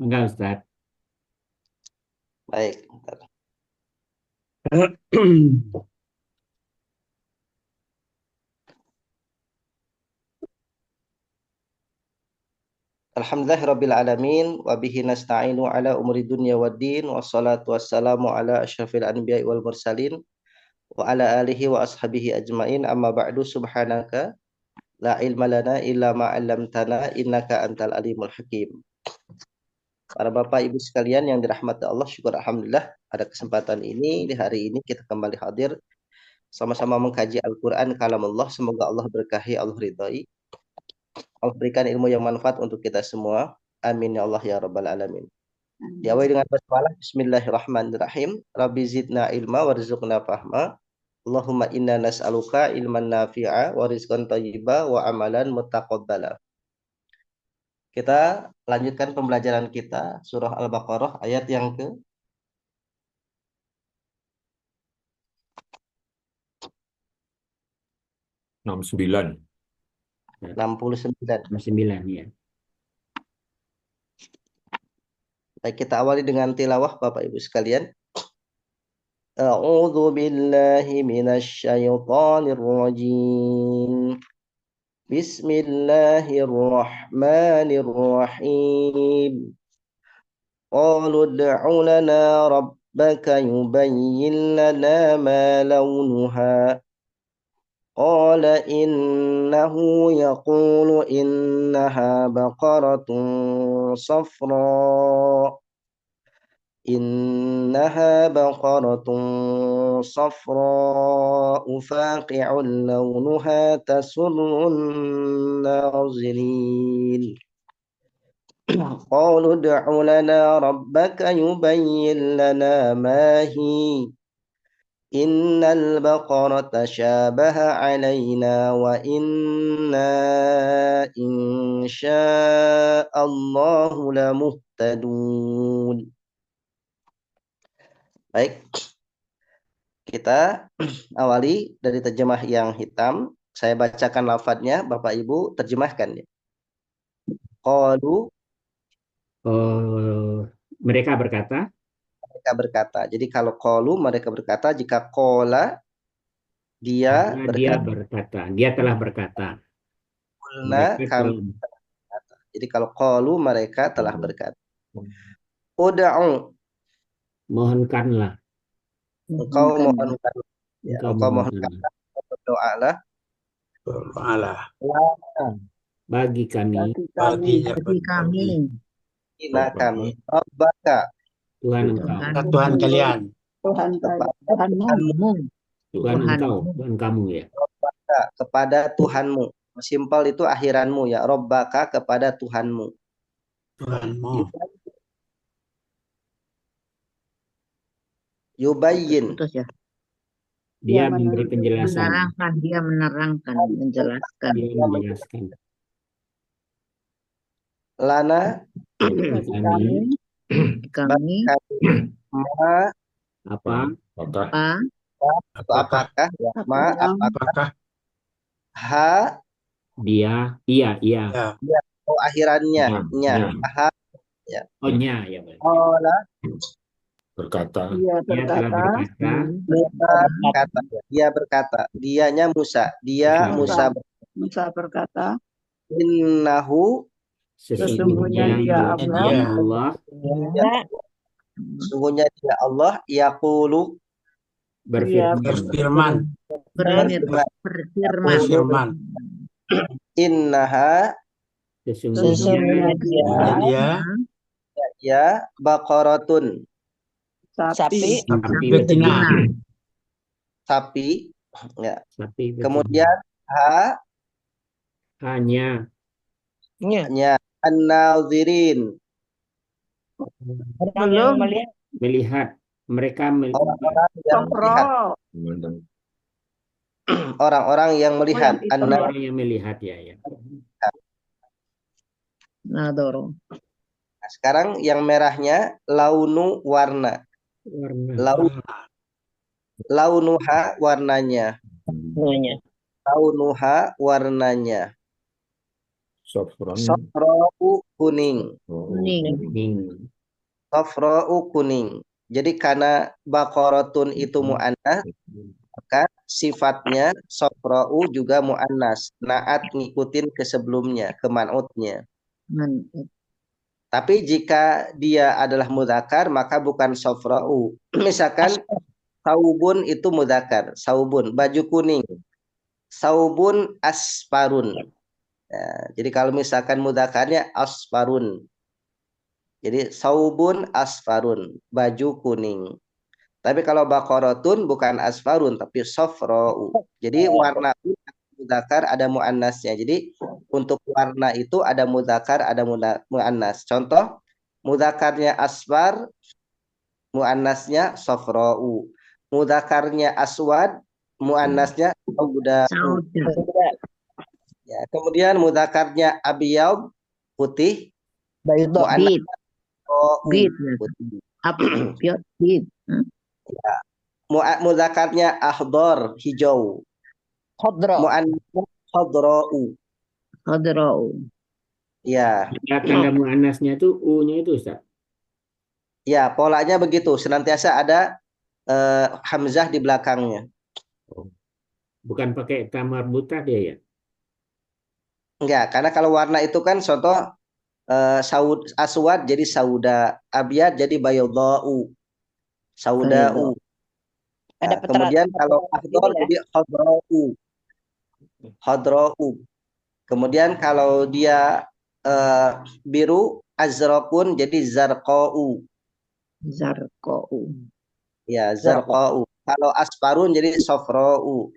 Enggak, Ustaz. Baik. Alhamdulillahirabbil alamin wa bihi nasta'inu ala umuri dunya waddin wassalatu wassalamu ala asyrafil anbiya'i wal mursalin wa ala alihi wa ashabihi ajmain amma ba'du subhanaka la ilma lana illa ma 'allamtana innaka antal alimul hakim. Para Bapak Ibu sekalian yang dirahmati Allah, syukur alhamdulillah pada kesempatan ini di hari ini kita kembali hadir sama-sama mengkaji Al-Qur'an kalamullah. Semoga Allah berkahi, Allah ridhai. Allah berikan ilmu yang manfaat untuk kita semua. Amin ya Allah ya rabbal alamin. Diawali dengan basmalah Bismillahirrahmanirrahim. Rabbi zidna ilma warzuqna fahma. Allahumma inna nas'aluka ilman nafi'a wa rizqan thayyiba wa amalan mutaqabbala. Kita lanjutkan pembelajaran kita surah Al-Baqarah ayat yang ke 69. 69. 9 ya. Baik, kita awali dengan tilawah Bapak Ibu sekalian. A'udzu billahi minasy syaithanir rajim. Bismillahirrahmanirrahim. Qalu ud'u lana rabbaka yubayyin lana ma launuha. Qala innahu yaqulu innaha baqaratun safra. إنها بقرة صفراء فاقع لونها تسر الناظرين قالوا ادع لنا ربك يبين لنا ما هي إن البقرة شابه علينا وإنا إن شاء الله لمهتدون. Baik, kita awali dari terjemah yang hitam. Saya bacakan lafadznya, Bapak Ibu terjemahkan ya. Qalu, Mereka berkata, mereka berkata. Jadi kalau qalu mereka berkata, jika qala dia dia berkata, berkata, dia telah berkata. qulna Mereka kami telah berkata. Jadi kalau qalu mereka telah berkata. Ud'u, mohonkanlah, engkau mohonkan ya, engkau engkau mohonkan mohonkanlah berdoalah Allah bagi kami, baginya bagi kami ina kami Rabbaka Tuhan engkau, Tuhan kalian kepada Tuhanmu, Tuhan engkau, Tuhan kamu ya. kepada Tuhanmu. Simpel itu akhiranmu ya. Rabbaka kepada Tuhanmu. Tuhanmu Yubayyin. putus ya. Dia memberi penjelasan, Menerangkan, dia menerangkan, menjelaskan. dia menjelaskan Lana bagi kami Kami ma apa apakah atau apakah ya, ma apakah apakah ha dia, iya, ya atau akhirannya nya ya, ha oh nya ya Pak. qala berkata Dia telah berkata, Musa berkata dia berkata dianya Musa Musa berkata, innahu sesungguhnya dia Allah sungguhnya dia Allah yaqulu berfirman, berfirman. innaha sesungguhnya dia ya baqaratun sapi betina sapi ya. sapi betina. Kemudian hanya nya an-nazirin belum melihat, mereka orang-orang yang melihat orang-orang yang melihat orang yang melihat ya. Nadoro. Nah, sekarang yang merahnya launu warna launuha warnanya launuha warnanya Sofron. Sofra'u kuning. Kuning. Kuning. Sofra'u kuning. Jadi karena baqaratun itu mu'annas, maka sifatnya sofra'u juga mu'annas. Naat ngikutin ke sebelumnya, ke man'utnya. Man'ut. Tapi jika dia adalah mudzakkar maka bukan sofra'u. Misalkan saubun itu mudzakkar, saubun, baju kuning. Saubun asfarun. Nah, jadi kalau misalkan mudzakarnya asfarun. Jadi saubun asfarun, baju kuning. Tapi kalau baqaratun bukan asfarun tapi sofra'u. Jadi warna mudzakar ada muannasnya. Jadi untuk warna itu ada mudzakar, ada muannas. Contoh mudzakarnya asfar, muannasnya sofra'u. Mudzakarnya aswad, muannasnya sauda'u. Sauda. Ya, kemudian mudzakarnya abiyad, putih, Baydo. muannas Bid. putih. Apa? Biot. Bid. Mudzakarnya ahdor, hijau. Khodro. Muannasnya khadra'u. Khadra'u. Ya, Tanda muannasnya itu U-nya itu, Ustaz. ya polanya begitu. Senantiasa ada hamzah di belakangnya. Bukan pakai tamar buta dia ya. Enggak, karena kalau warna itu kan contoh aswad jadi sauda, abyad jadi bayadha'u. Sauda'u. Ada Nah, kemudian kalau akhdar ya. jadi khadra'u. Khadra'u. Kemudian kalau dia biru azraqun jadi zarqa'u. Zarqa'u. Ya, zarqa'u. Kalau asfarun jadi sofra'u.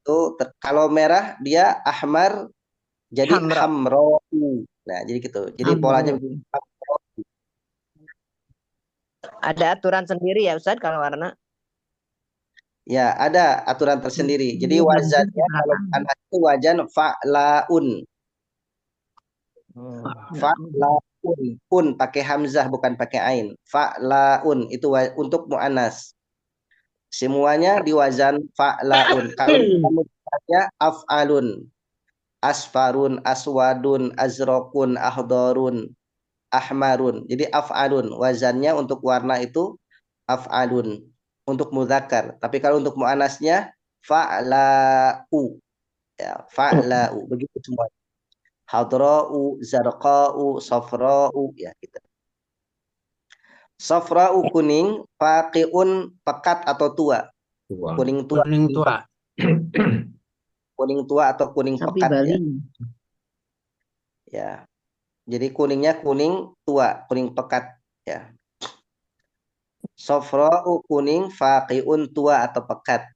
Itu kalau merah dia ahmar jadi Hamra. hamra'u. Nah, jadi gitu. Jadi polanya Amru. Ada aturan sendiri ya Ustaz kalau warna? ya ada aturan tersendiri. Jadi wazannya kalau anak itu wazan fa'laun. Fa'laun. Un pakai hamzah bukan pakai ain. Fa'laun itu untuk muannas. Semuanya di wazan fa'laun. Kalau mudzakarnya af'alun. Asfarun, aswadun, azraqun, ahdharun, ahmarun. Jadi af'alun. Wazannya untuk warna itu af'alun. Untuk mudzakkar. Tapi kalau untuk muannasnya fa'la'u. Ya, fa'la'u. Begitu semua. Hadra'u, zarqa'u, safra'u. Ya, gitu. Safra'u kuning, faqi'un pekat atau tua. Tua. Kuning tua. Kuning tua. Kuning tua atau kuning Sapi pekat Bali. ya. Ya. Jadi kuningnya kuning tua, kuning pekat ya. Safra'u kuning, faqi'un tua atau pekat.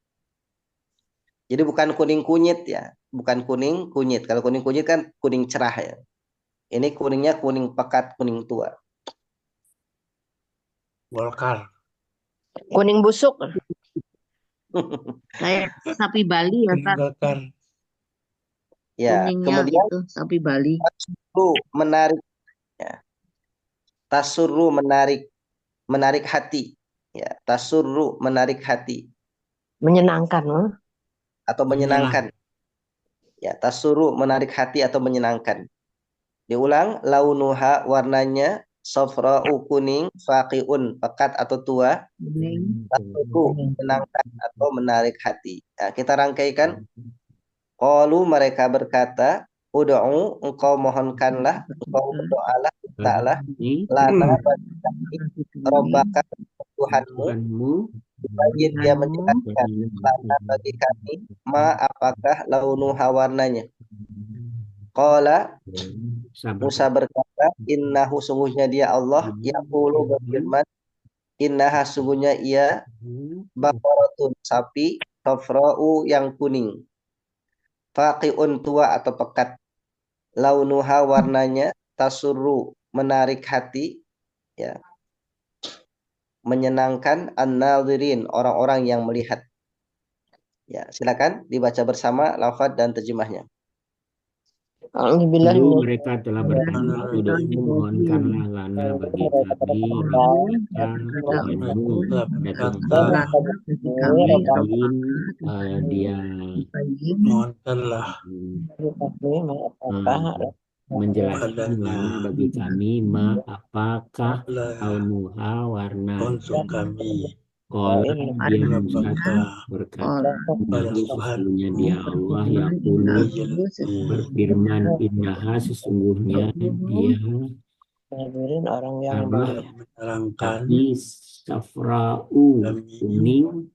Jadi bukan kuning kunyit ya, bukan kuning kunyit. Kalau kuning kunyit kan kuning cerah ya. Ini kuningnya kuning pekat, kuning tua. Golkar. Kuning busuk. Kayak sapi Bali ya, Kuning Ustaz. Golkar. Ya, Kuningnya kemudian gitu, sapi Bali. tasurru menarik ya. Tasurru menarik hati ya. Tasurru menarik hati Menyenangkan. atau menyenangkan. Ya, tasurru menarik hati atau menyenangkan. Diulang, launuha warnanya safra'u kuning, faqi'un pekat atau tua, Kuning. tasurru menyenangkan atau menarik hati. Nah, kita rangkaikan. Qalu mereka berkata, ud'u engkau mohonkanlah, engkau berdoalah, mintalah lana bagi kami Rabbaka Tuhanmu Tuhanmu. supaya dia menjelaskan lana bagi kami ma apakah launuha warnanya. Qala Musa berkata, innahu sungguhnya dia Allah yaqulu berfirman, innaha sungguhnya ia baqaratun sapi safra'u yang kuning, faqi'un tua atau pekat, launuha warnanya tasurru menarik hati ya, menyenangkan an-nadhirin orang-orang yang melihat. Ya, silakan dibaca bersama lafaz dan terjemahnya. A'udzubillahi Dulu minasyaitonir mereka telah berkata, Udu'u mohonkanlah lana bagi kami Rabbaka Berkata Tuhanmu. untuk Ada tuh berkata, lana bagi kami Yubayyin, Rabbaka dia Tuhan mohonkanlah apakah menjelaskan padanya lana bagi kami apakah lah launuha warnanya. untuk kami Qala dia Musa Rabbaka berkata, pada Innahu sesungguhnya Tuhanmu dia Allah yaqulu berfirman, Innaha sesungguhnya dia hadirin orang yang apa baik. menerangkan api safra'u kami kuning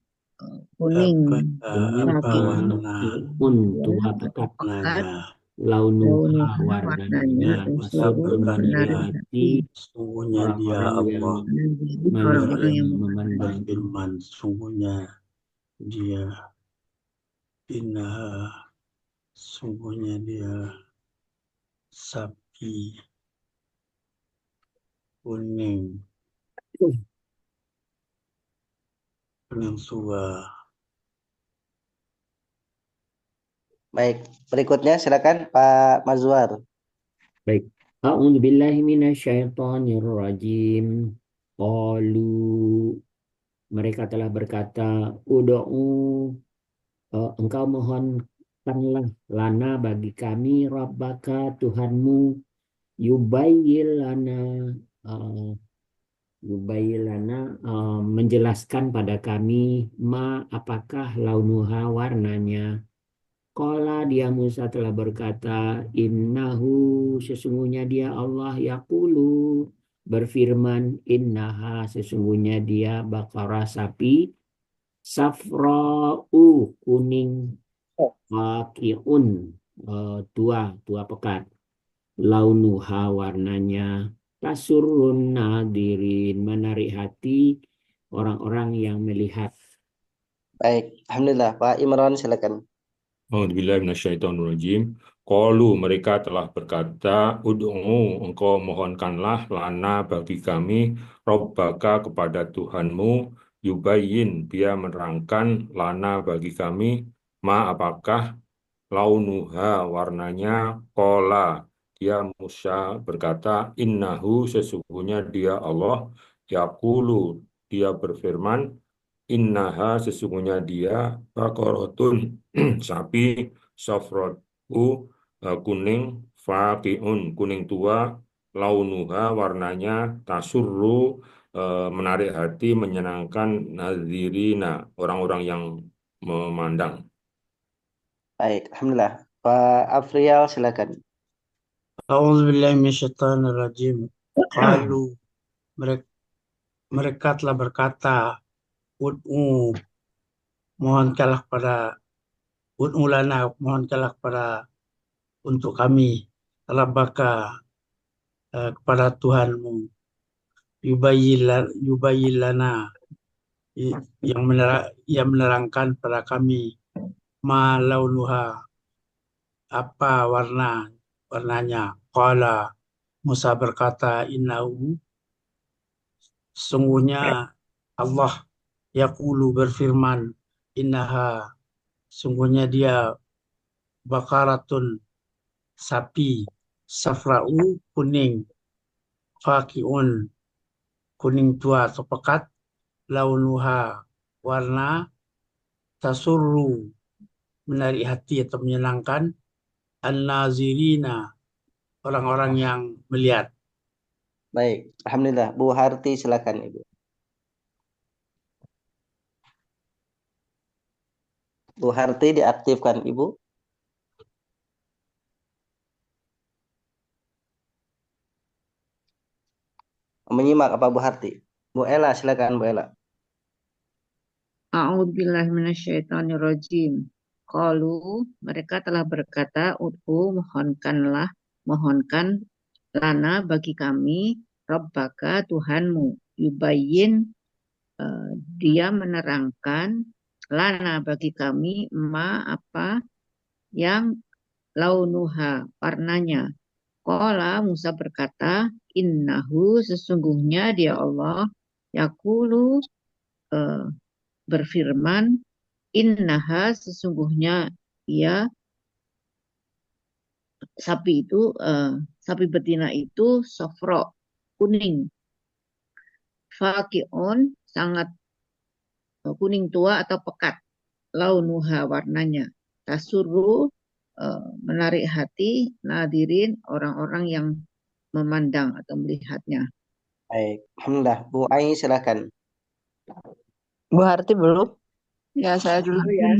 kuning apa warna tua pekat warnanya launuha warnanya warnanya Musa tasurrun berkata, menari hati sungguhnya dia orang-orang yang Allah orang-orang yang memandang. berfirman, sungguhnya dia innaha, sungguhnya dia sapi kuning tua. Baik, berikutnya silakan Pak Mazwar. Baik. A'udzu billahi minasyaitonir rajim. Qalu mereka telah berkata, Ud'u engkau mohonkanlah lana bagi kami Rabbaka Tuhanmu yubayyin lana uh, yubayyin lana menjelaskan pada kami apakah launuha warnanya. Qala dia Musa telah berkata, Innahu sesungguhnya dia Allah yaqulu berfirman, Innaha sesungguhnya dia bakara sapi safra'u kuning waqi'un tua pekat launuha warnanya tasurrun nadirin menarik hati orang-orang yang melihat. Baik, alhamdulillah Pak Imran silakan. A'udzubillahi minasyaitonirrajim. Qalu mereka telah berkata, Ud'u engkau mohonkanlah lana bagi kami Rabbaka kepada Tuhanmu yubayyin dia menerangkan lana bagi kami apakah launuha warnanya qala dia Musa berkata innahu sesungguhnya dia Allah yaqulu dia berfirman innaha sesungguhnya dia baqaratun sapi safratu kuning faqiun kuning tua launuha warnanya tasurru menarik hati menyenangkan nazirina orang-orang yang memandang. Baik, alhamdulillah. Pak Afrial silakan. A'udzubillahi minasyaitonirrajim. Qalu mereka telah berkata, Ud'u mohonkanlah pada Ud'u lana mohonkanlah pada untuk kami Rabbaka kepada Tuhanmu yubayyin lana yang menerangkan pada kami ma launuha apa warnanya. Qala Musa berkata innahu sesungguhnya Allah yaqulu berfirman innaha sungguhnya dia bakaratun sapi safra'u kuning faqiun kuning tua atau pekat launuha warna tasurru menarik hati atau menyenangkan an-nazirina orang-orang yang melihat. Baik, alhamdulillah. Bu Harti silakan Ibu. Bu Harti diaktifkan Ibu. Menyimak apa Bu Harti? Bu Ella silakan Bu Ella. A'udzubillahi minasyaitonirrajim. Qalu mereka telah berkata, Ud'u mohonkan lana bagi kami Rabbaka Tuhanmu yubayyin dia menerangkan lana bagi kami apa yang launuha warnanya. Qala Musa berkata, Innahu sesungguhnya dia Allah yaqulu berfirman, Innaha sesungguhnya ia sapi betina itu sofro, kuning. Fakiun, sangat kuning tua atau pekat. Launuha, warnanya. Tasuru, menarik hati. Nadirin, orang-orang yang memandang atau melihatnya. Baik, alhamdulillah. Bu Ai silakan. Bu Harti belum? Ya, saya dulu ya.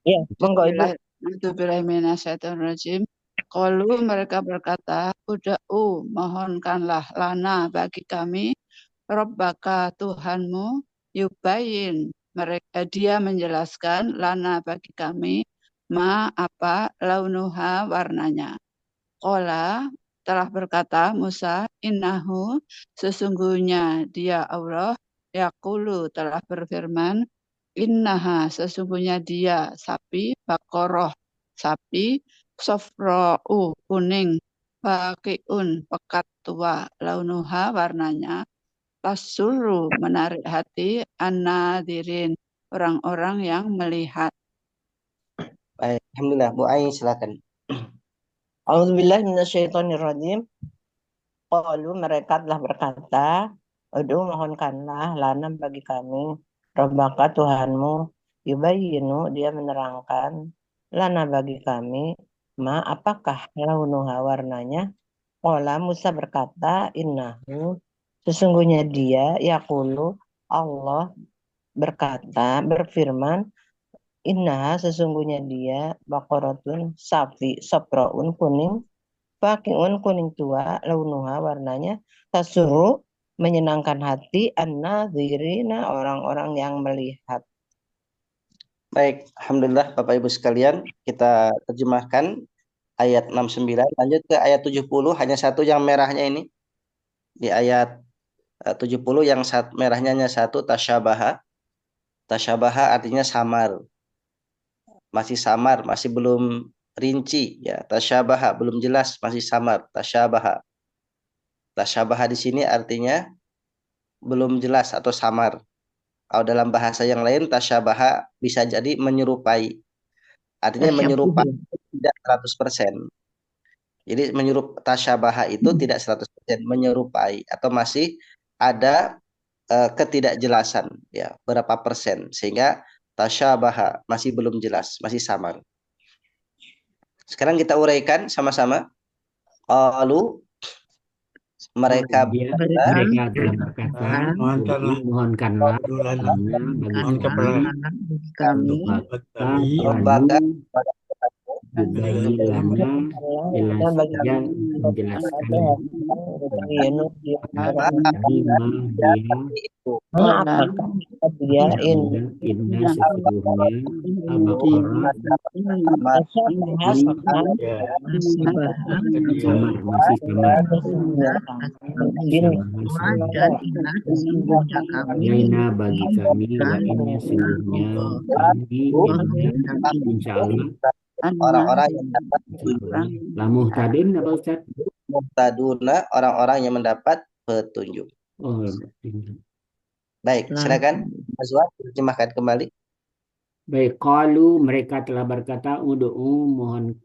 Ya, monggo Ibu. Bismillahirrahmanirrahim. Qalu, mereka berkata, uda'u, mohonkanlah lana bagi kami, Rabbaka, Tuhanmu, yubayin. Dia menjelaskan lana bagi kami, ma apa launuha, warnanya. Qala, telah berkata Musa, innahu, sesungguhnya dia Allah, yaqulu, telah berfirman, innaha, sesungguhnya dia sapi, bakoroh, sapi, sofro'u, kuning, bakiun, pekat tua, launuha, warnanya, tasuru, menarik hati, an-nadirin, orang-orang yang melihat. Baik, alhamdulillah. Bu Ai silakan. A'udzubillahi minasyaitonirrajim. Qalu, mereka telah berkata, Udu, mohonkanlah lana bagi kami, Rabbaka, Tuhanmu, yubayyinu, dia menerangkan, lana bagi kami, ma apakah launuha, warnanya. Qala, Musa berkata, innahu, sesungguhnya dia, yaqulu, Allah berkata, berfirman, innaha, sesungguhnya dia, baqaratun, sapi, safraun, kuning, faqiun, kuning tua, launuha, warnanya, tasuru, menyenangkan hati, an-nadhirina, orang-orang yang melihat. Baik, alhamdulillah Bapak Ibu sekalian, kita terjemahkan ayat 69, lanjut ke ayat 70, hanya satu yang merahnya ini. Di ayat 70 yang merahnya hanya satu, tasyabaha. Tasyabaha artinya samar. Masih samar, masih belum rinci ya. Tasyabaha belum jelas, masih samar. Tasyabaha. Tasyabaha di sini artinya belum jelas atau samar. Kalau dalam bahasa yang lain tasyabaha bisa jadi menyerupai. Artinya menyerupai tidak 100%. Jadi tasyabaha itu tidak 100% menyerupai atau masih ada ketidakjelasan ya, berapa persen, sehingga tasyabaha masih belum jelas, masih samar. Sekarang kita uraikan sama-sama. Qalu, mereka telah berkata, mohonkanlah lana bagi kami, Rabbaka, yubayi lana, menjelaskan Apakah dia inna sesungguhnya Al-Baqarah masih samar. Laina bagi kami, wa inna sesungguhnya kami, insya Allah, orang-orang yang mendapat lamuh tadun apa Ustaz? muhtaduna, orang-orang yang mendapat petunjuk. Oh, baik, silakan Azwar terjemahkan kembali. Baik, qalu, mereka telah berkata, ud'u,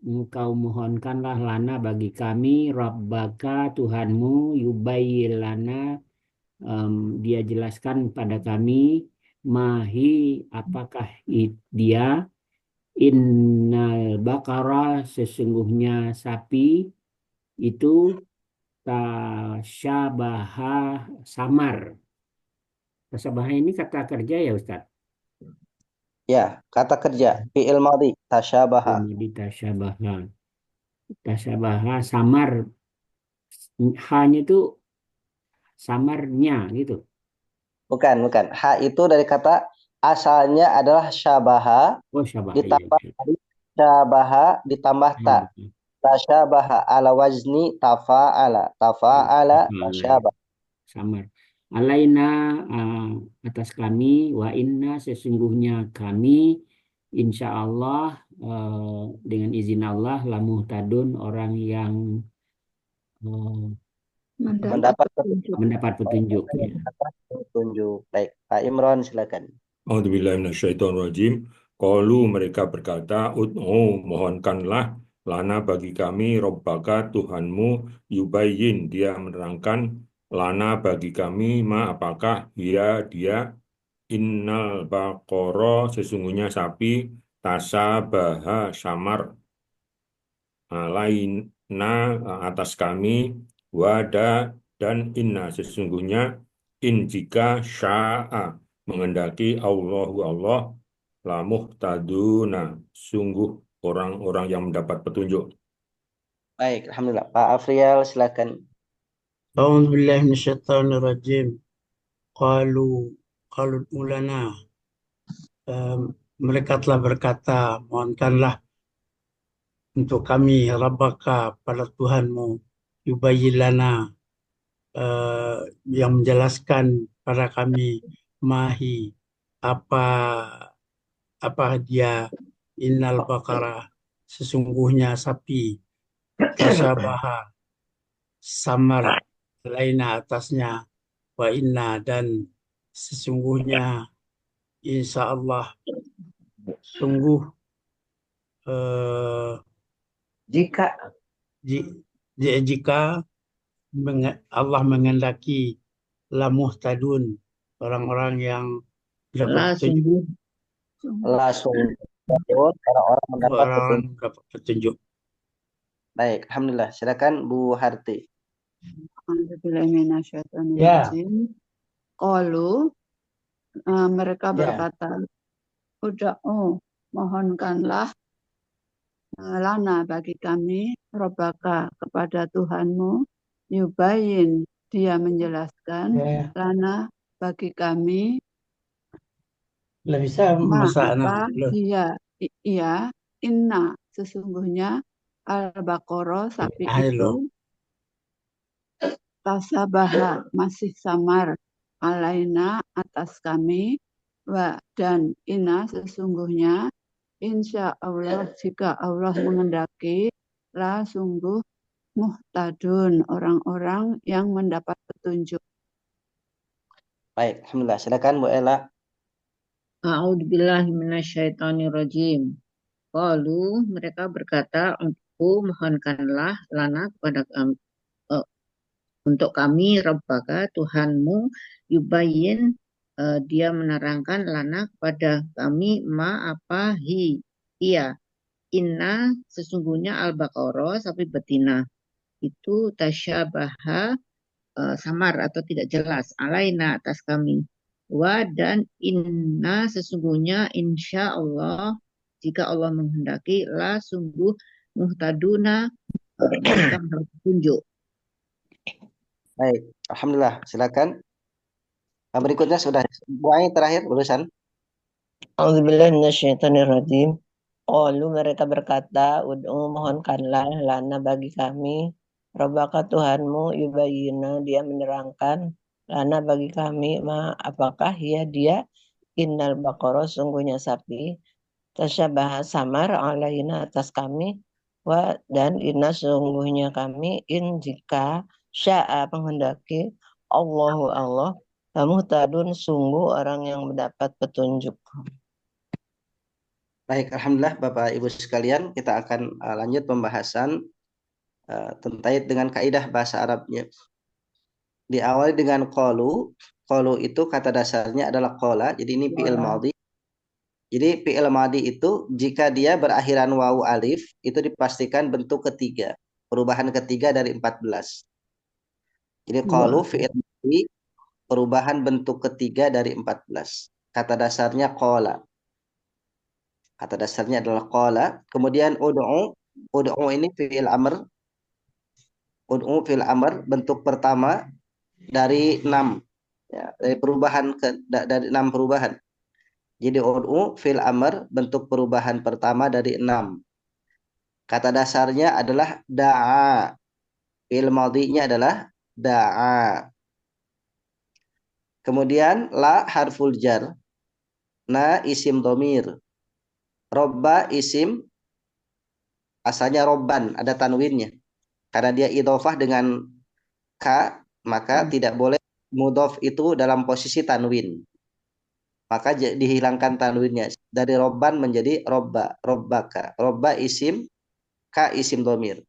engkau mohonkanlah lana bagi kami, Rabbaka, Tuhanmu, yubayyin lana, dia jelaskan pada kami, mahi, apakah dia, innal baqara, sesungguhnya sapi, itu tasyabaha, samar. Tasyabaha ini kata kerja ya Ustaz? Ya, kata kerja fi'il madhi tasyabaha. Tasyabaha samar, hanya itu samarnya gitu. Bukan. Ha itu dari kata asalnya adalah syabaha, ditambah syabaha ditambah ta. Tasyabaha ala wazni tafa'ala. Tafa'ala tasyabaha. Samar. Alaina, atas kami, wa inna, sesungguhnya kami, insya Allah, dengan izin Allah, lamuhtadun, orang yang mendapat petunjuk. Baik, Pak Imron silakan. A'udzubillahi minasyaitonirrajim. Qalu, mereka berkata, ud'u, mohonkanlah lana bagi kami Rabbaka Tuhanmu yubayyin dia menerangkan lana bagi kami ma apakah dia innal baqara sesungguhnya sapi tasabaha samar alaina atas kami wada dan inna sesungguhnya in jika sya'a mengendaki Allah la muhtaduna sungguh orang-orang yang mendapat petunjuk. Baik, alhamdulillah. Pak Afrial silakan. أعوذ بالله من الشيطان الرجيم قالوا ulana mereka telah berkata mohonkanlah untuk kami Rabbaka pada Tuhanmu yubayyin lana yang menjelaskan pada kami mahi apa apa dia innal baqara sesungguhnya sapi tasabaha samar laina atasnya wa inna dan sesungguhnya insya Allah sungguh eh, Jika jika Allah mengendaki la muhtadun orang-orang yang dapat La petunjuk sungguh Langsung orang-orang mendapat orang-orang petunjuk. dapat petunjuk. Baik, alhamdulillah. Silakan Bu Harti. A'udzubillahiminasyaitonirrajim. Qalu mereka berkata, uda'u mohonkanlah lana bagi kami Rabbaka kepada Tuhanmu yubayin dia menjelaskan lana bagi kami Lah bisa masak apa nasi. iya inna sesungguhnya al-baqarah sapi Halo. itu tasabaha masih samar alaina atas kami wa dan inna sesungguhnya insya Allah jika Allah mengendaki la sungguh muhtadun orang-orang yang mendapat petunjuk. Baik, alhamdulillah. Silakan Bu Ela. A'udzubillahi minasyaitonirrajim. Qalu mereka berkata mohonkanlah lana kepada kami untuk kami Rabbaka Tuhanmu yubayyin dia menerangkan lana kepada kami ma apa iya inna sesungguhnya al-baqarah sapi betina itu tasyabaha samar atau tidak jelas alaina atas kami wa dan inna sesungguhnya insya Allah jika Allah menghendaki la sungguh muhtaduna mereka mendapat petunjuk. Baik, alhamdulillah. Silakan. Berikutnya sudah yang terakhir urusan. A'udzubillahi minasyaitonirrajim. Qalu mereka berkata, ud'u mohonkanlah lana bagi kami Rabbaka Tuhanmu yubayyina dia menerangkan lana bagi kami ma apakah ya dia innal baqara sungguhnya sapi tasyabaha samar alaina atas kami wa dan inna sungguhnya kami in jika sya'a menghendaki Allah muhtadun sungguh orang yang mendapat petunjuk. Baik, alhamdulillah Bapak Ibu sekalian, kita akan lanjut pembahasan terkait dengan kaidah bahasa Arabnya. Diawali dengan qalu. Qalu itu kata dasarnya adalah qala, jadi ini fi'il madhi. Jadi fi'il madhi itu jika dia berakhiran wawu alif itu dipastikan bentuk ketiga, perubahan ketiga dari 14. Jadi qalu fi'il madhi perubahan bentuk ketiga dari 14. Kata dasarnya qala. Kata dasarnya adalah qala. Kemudian ud'u. Ud'u ini fi'il amr. Ud'u fi'il amr bentuk pertama dari 6. Ya, dari perubahan dari 6 perubahan. Jadi ud'u fi'il amr bentuk perubahan pertama dari 6. Kata dasarnya adalah da'a. Fi'il madhinya adalah da'a. Kemudian la harful jar. Na isim domir. Robba isim asalnya robban, ada tanwinnya. Karena dia idhofah dengan ka, maka tidak boleh mudhof itu dalam posisi tanwin. Maka dihilangkan tanwinnya. Dari robban menjadi robba, robbaka. Robba isim ka isim domir.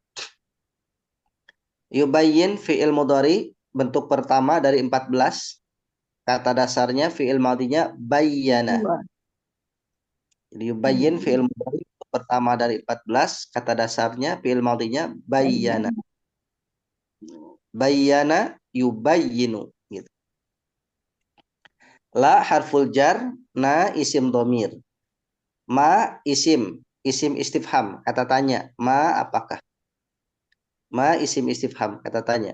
Yubayyin fi'il mudhari bentuk pertama dari 14. Kata dasarnya fi'il madinya bayyana. Jadi yubayyin fi'il mudhari bentuk pertama dari 14. Kata dasarnya fi'il madinya bayyana. Bayyana yubayyinu gitu. La harful jar, na isim domir. Ma isim istifham, kata tanya. Ma apakah? Ma isim istifham, kata tanya.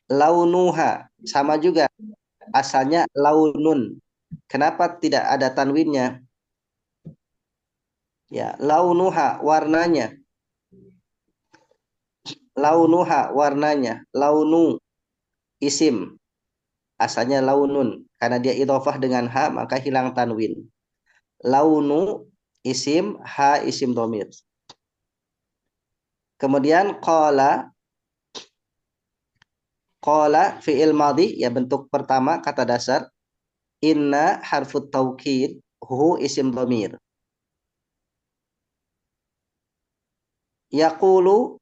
Launuha, sama juga. Asalnya launun. Kenapa tidak ada tanwinnya? Ya, launuha, warnanya. Launuha, warnanya. Launu, isim. Asalnya launun. Karena dia idhofah dengan ha, maka hilang tanwin. Launu, isim, ha, isim domir. Kemudian qala fi'il madhi, ya bentuk pertama kata dasar. Inna harfut taukid, hu isim dhamir. Yaqulu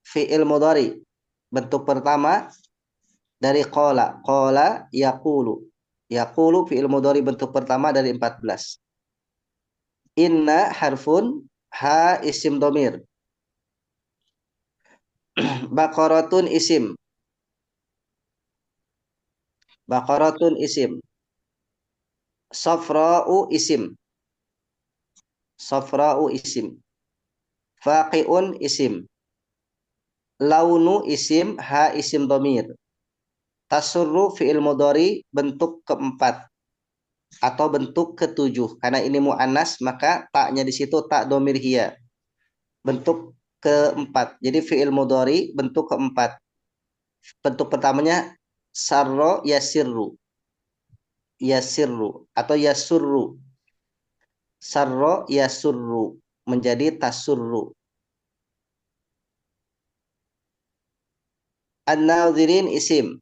fi'il mudhari, bentuk pertama dari qala. Qala yaqulu. Yaqulu fi'il mudhari bentuk pertama dari 14. Inna harfun, ha isim dhamir. Baqaratun isim. Baqaratun isim. Safra'u isim. Safra'u isim. Faqi'un isim. Launu isim, ha isim dhamir. Tasurru fi'il mudhari bentuk keempat atau bentuk ketujuh. Karena ini mu'annas maka taknya di situ tak dhamir hiya. Bentuk keempat. Jadi fi'il mudhari bentuk keempat. Bentuk pertamanya sarro yasirru. Yasirru atau yasurru. Sarro yasurru menjadi tasurru. An-nadhirin isim.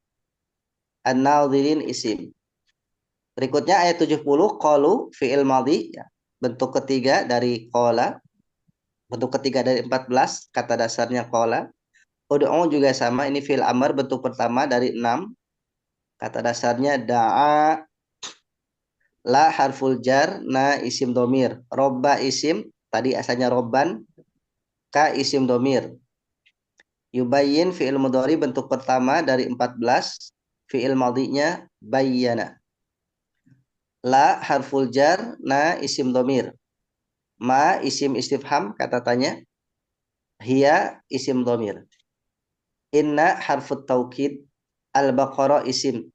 An-nadhirin isim. Berikutnya ayat 70, qalu fi'il madhi, ya. Bentuk ketiga dari qala. Bentuk ketiga dari 14, kata dasarnya qala. Ud'u juga sama, ini fi'il amr bentuk pertama dari 6. Kata dasarnya da'a. La harful jar, na isim domir. Robba isim, tadi asalnya robban. Ka isim domir. Yubayyin fi'il mudhari bentuk pertama dari 14. Fi'il madhinya bayyana. La harful jar, na isim domir. Ma isim istifham, kata tanya. Hiya isim domir. Inna harfut taukid. Al-baqarah isim.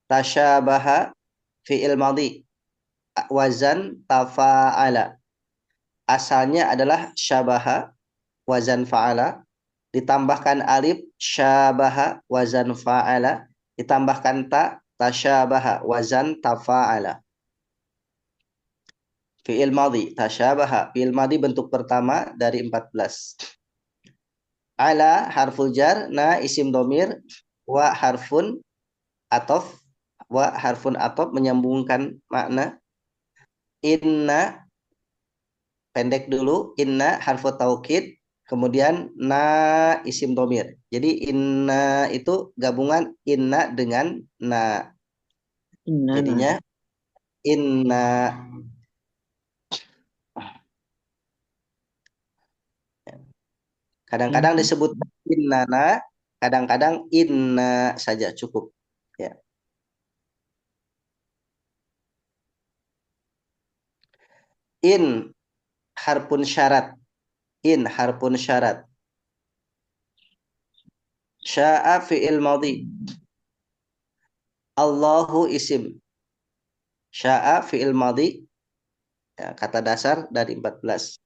Tashabaha fi'il madhi. Wazan tafa'ala. Asalnya adalah syabaha, wazan fa'ala. Ditambahkan alif, syabaha, wazan fa'ala. Ditambahkan ta, tashabaha, wazan tafa'ala. Fi'il madhi, tashabaha. Fi'il madhi bentuk pertama dari 14. Ala harful jar, na isim domir, wa harfun atof, wa harfun atof menyambungkan makna. Inna, pendek dulu, inna harful taukid, kemudian na isim domir. Jadi inna itu gabungan inna dengan na. Jadinya inna. Kadang-kadang disebut innana, kadang-kadang inna saja cukup. Ya. In harpun syarat. In harpun syarat. Sya'a fi'il madhi. Allahu isim. Sya'a fi'il madhi. Ya, kata dasar dari 14.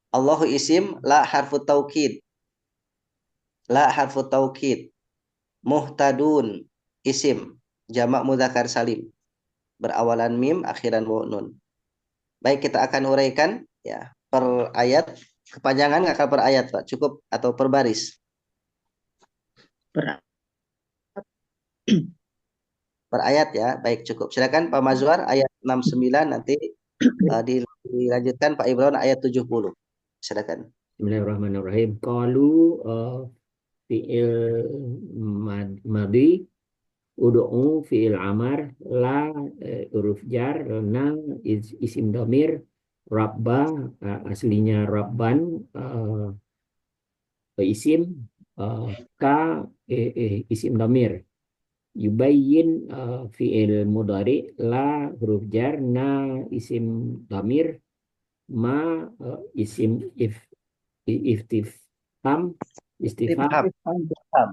Allahu isim, la harfu taukid. La harfu taukid. Muhtadun isim. Jamak mudzakkar salim. Berawalan mim, akhiran nun. Baik, kita akan uraikan ya per ayat. Kepanjangan nggak akan per ayat, Pak? Cukup atau per baris? Per ayat ya. Baik, cukup. Silakan Pak Mazwar ayat 69 nanti dilanjutkan Pak Ibrahim ayat 70. Silakan. Bismillahirrahmanirrahim. Qalu fi'il madi, ud'u fi'il amar, la huruf jar, na isim damir, rabba aslinya rabban, isim, ka isim damir. Yubayyin fi'il mudhari, la huruf jar, na isim damir, ma isim istifham istifham Istifham.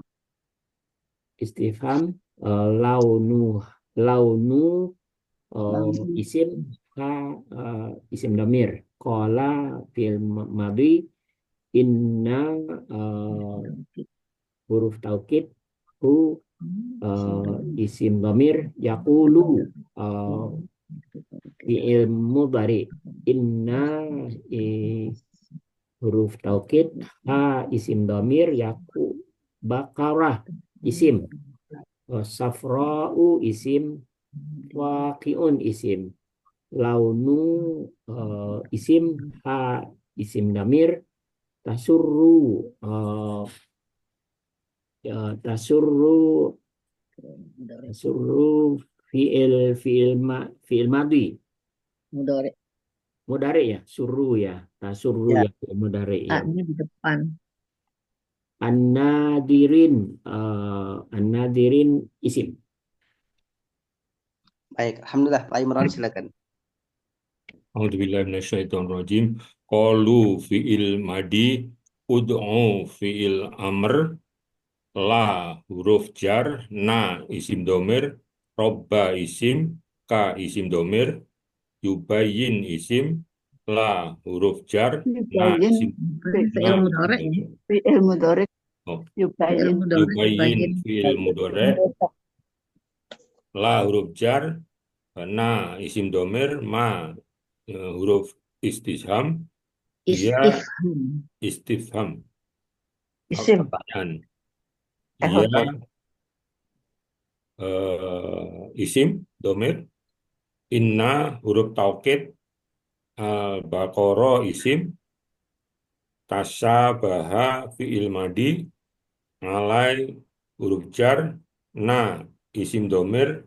istifham launu launu isim ha isim damir qala fil madi inna huruf taukid hu isim damir yaqulu fi'il mudhari inna huruf taukid ha isim damir yaku bakarah isim safra'u isim waqi'un isim launu isim ha isim damir tasurru tasurru tasurru fi'il madi Mudhari. mudhari ya surru ya tasurru Ya. ya mudhari ya A-nya di depan. an-nadirin an-nadirin isim. Baik, alhamdulillah Pak Imran silakan. A'udzubillahi minasyaitonirrajim. Qalu fi'il madi, ud'u fi'il amr, la huruf jar, na isim domir, robba isim, ka isim domir, yubayyin isim, la huruf jar, na Yubayyin isim Fi'il na mudhari ya. domir. fi'il mudhari Oh, Fi'il yubayyin. mudhari yubayyin yubayyin. fi'il mudhari, la huruf jar, na isim domir, ma huruf istifham, dia Istifham. istifham Isim. pertanyaan. Eh, Ia huruf. isim domir, inna huruf taukid, al-baqarah isim, tasyabaha fi'il madi, alai huruf jar, na isim domir,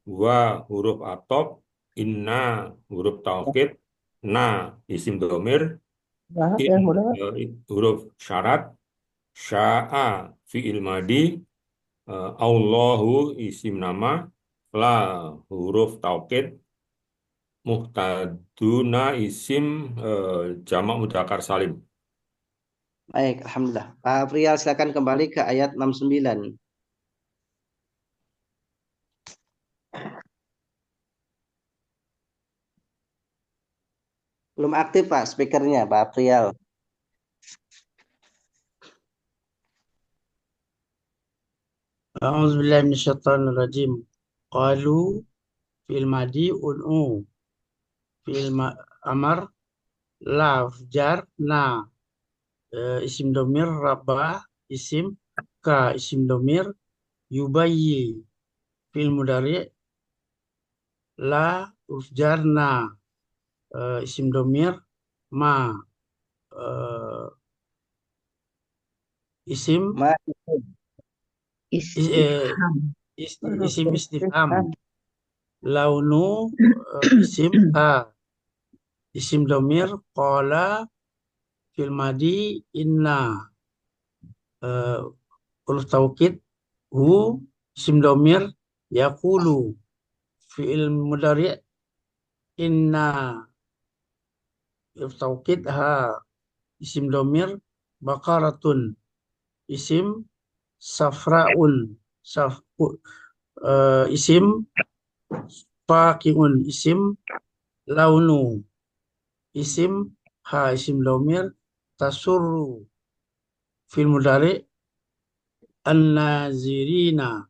wa huruf atop, inna huruf taukid, na isim domir, Nah, in ya mudah. huruf syarat, sya'a fi'il madi, Allahu isim nama, la huruf taukid, muhtaduna isim jamak mudzakkar salim. Baik, alhamdulillah. Pak Priyal silakan kembali ke ayat 69. Belum aktif Pak speakernya, Pak Priyal. أعوذ بالله من الشيطان الرجيم قالوا في الماضي أدعو في الأمر لا jar na isim domir rabba isim ka isim domir yubayyi fil mudari la jar na isim domir ma isim Ma Istifham. isim Huruf istifham istifham. launu isim ha isim domir qala fil madi inna huruf taukid hu isim domir yaqulu fi'il mudhari inna huruf taukid ha isim domir baqaratun isim safraun saf isim faqiun isim launu isim ha isim domir tasurru fil mudhari an-nazirina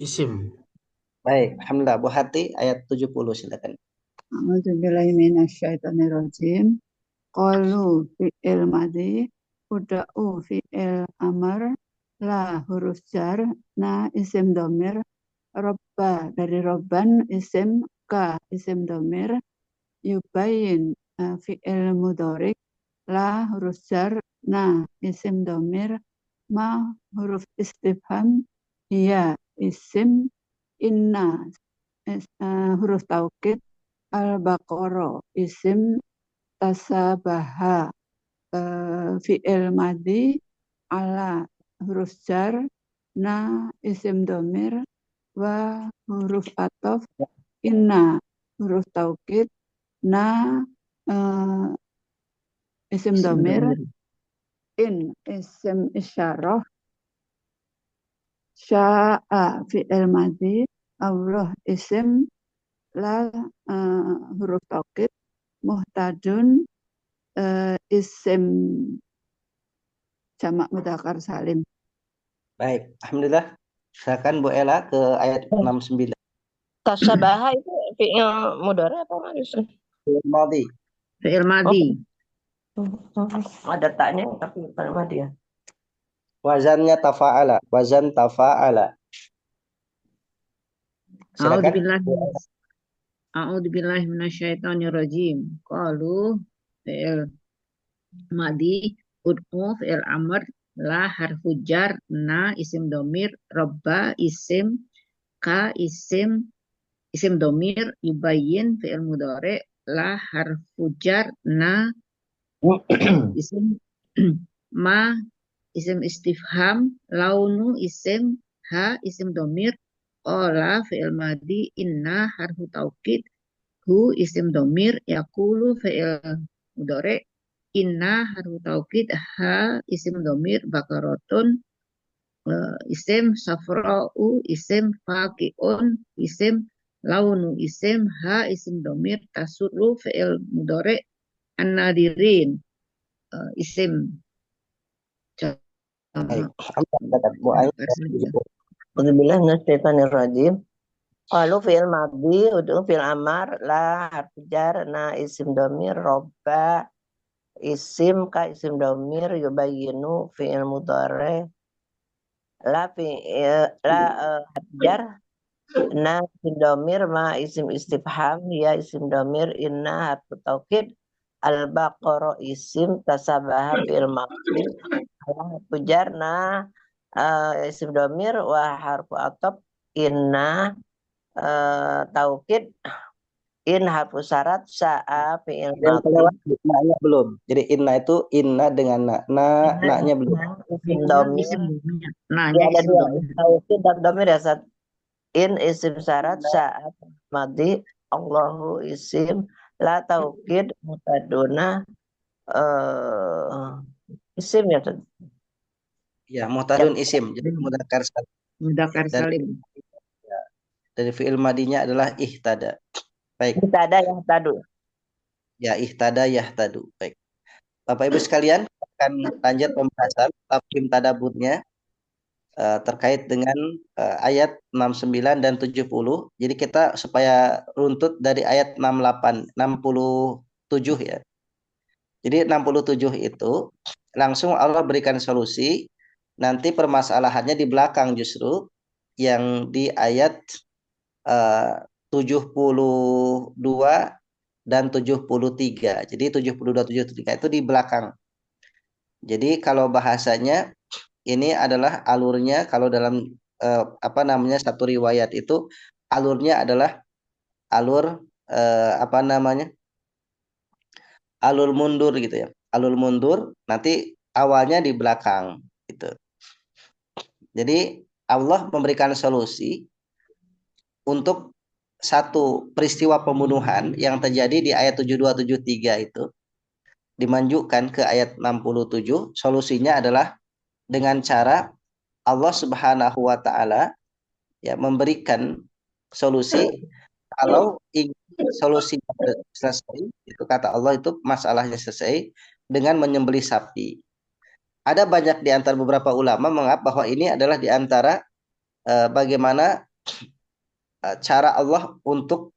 isim. baik, alhamdulillah. Bu Hati ayat 70 silakan. A'udzubillahi minasyaitonirrajim. Qalu fi'il madhi uda'u fi'il amar la huruf jar na isim domir robba dari robban isim ka isim domir yubayin fi'il mudhari, la huruf jar, na isim domir, ma huruf istifham, hiya isim, inna huruf taukid, al-baqarah isim, tasabaha fi'il madhi, ala huruf jar, na isim domir, wa huruf atof, inna huruf taukid, na isim Isim domir, domir. in isim isyarah, sya'a fi'il madhi, Allah isim, la huruf taukid, muhtadun isim jamak mudzakkar salim. Baik, alhamdulillah. Silakan Bu Ela ke ayat 69. Tasabaha itu fi'il mudhari apa madhi? Fi'il madhi. Fi'il madhi. Ada taknya tapi bukan madhi ya. Wazannya tafa'ala, wazan tafa'ala. Silakan. A'udzubillahi minasyaitonirrajim. Qalu fi'il madhi, ud'u fi'il amr, la harfu jar, na isim domir, robba isim, ka isim domir, yubayyin fi'il mudhari, la harfu jar, na isim ma isim istifham, launu isim, ha isim domir, ola fi'il madhi, inna harfu taukid, hu isim domir, yakulu fi'il mudhari, inna harfu taukid, ha isim domir, bakarotun isim, safra'u isim, faki'un isim, launu isim, ha isim domir, tasurru fi'il mudhari, an-nadirin isim. Baik. Bu Ain. Alhamdulillah minasyaitonirrajim. Qalu fi'il madhi ud'u fi'il amar, la harfu jar, na isim domir, robba isim, ka isim domir, yubayyinu fi'il mudhari, la harfu jar, na isim domir, ma isim istifham, ya isim domir, inna harfu taukid, al-baqarah isim, tasabaha fi'il madhi, la harfu jar, na isim domir, wa harfu atop, inna taukid, in harfu syarat, sa'a fi'il Yang madhi, kelewat na-nya belum. Jadi inna itu inna dengan na-nya belum. isim Isim domir. domir. Ya, Nanya ada isim dua, domir. taukid dan domir ya Sat. In isim syarat, sa'a madhi, Allahu isim, la taukid, mutaduna isim ya Sat. Ya, muhtadun isim. Jadi mudzakkar salim. Mudzakkar Dan salim. dari fi'il madinya adalah ihtada. Baik. Kita ada yang tadu. Ya, ihtada yahtadu. Baik. Bapak Ibu sekalian, akan lanjut pembahasan tafhim tadaburnya terkait dengan ayat 69 dan 70. Jadi kita supaya runtut dari ayat 68, 67 ya. Jadi 67 itu langsung Allah berikan solusi. Nanti permasalahannya di belakang justru yang di ayat 72 dan 73. Jadi 72 73 itu di belakang. Jadi kalau bahasanya ini adalah alurnya kalau dalam satu riwayat itu alurnya adalah alur alur mundur gitu ya. Alur mundur nanti awalnya di belakang gitu. Jadi Allah memberikan solusi untuk satu peristiwa pembunuhan yang terjadi di ayat 7273 itu dimanjukan ke ayat 67. Solusinya adalah dengan cara Allah Subhanahu wa taala ya memberikan solusi kalau ingin solusi selesai, itu kata Allah itu masalahnya selesai dengan menyembelih sapi. Ada banyak di antara beberapa ulama menganggap bahwa ini adalah di antara bagaimana cara Allah untuk